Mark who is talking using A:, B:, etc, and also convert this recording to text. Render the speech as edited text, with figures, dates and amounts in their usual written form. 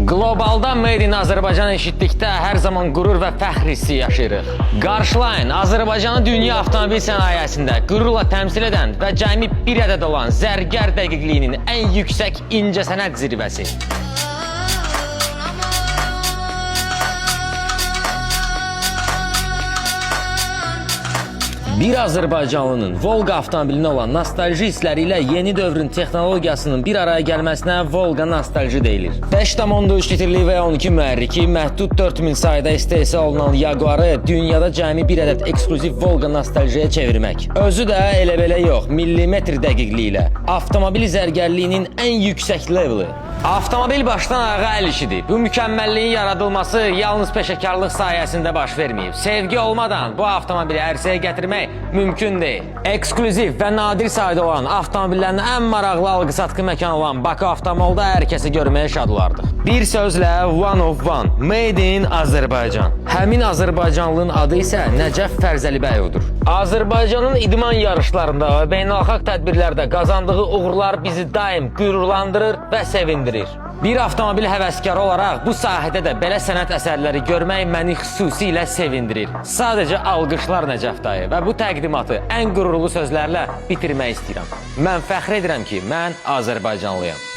A: Globalda Made in Azərbaycan eşitdikdə hər zaman qürur və fəxr hissi yaşayırıq. Qarşılayın Azərbaycanı dünya avtomobil sənayesində qürurla təmsil edən və cəmi bir ədəd olan zərgər dəqiqliyinin ən yüksək incəsənət zirvəsi. Bir Azərbaycanlının Volga avtomobilinə olan nostalji hissləri ilə yeni dövrün texnologiyasının bir araya gəlməsinə Volga nostalji deyilir. 5.3 litrli V12 mühərriki, məhdud 4000 sayda istehsal olunan Jaguarı dünyada cəmi bir ədəd ekskluziv Volga nostaljiyə çevirmək. Özü də elə-belə yox, millimetr dəqiqliyi ilə. Avtomobil zərgərliyinin ən yüksək leveli. Avtomobil başdan ayağa əl işidir. Bu mükəmməlliyin yaradılması yalnız peşəkarlıq sayəsində baş verməyib. Sevgi olmadan bu avtomobili ərsəyə gətirmək mümkün deyil. Ekskluziv və nadir sayda olan avtomobillərin ən maraqlı alqı-satqı məkanı olan Bakı Avtomolda hər kəsi görməyə şad olardıq. Bir sözlə One of One, Made in Azərbaycan. Həmin Azərbaycanlının adı isə Nəcəf Fərzəlibəyovdur. Azərbaycanın idman yarışlarında və beynəlxalq tədbirlərdə qazandığı uğurlar bizi daim qürurlandırır və sevindirir. Bir avtomobil həvəskarı olaraq bu sahədə də belə sənət əsərləri görmək məni xüsusilə sevindirir. Sadəcə alqışlar Nəcəf dayı və bu təqdimatı ən qürurlu sözlərlə bitirmək istəyirəm. Mən fəxr edirəm ki, mən Azərbaycanlıyam.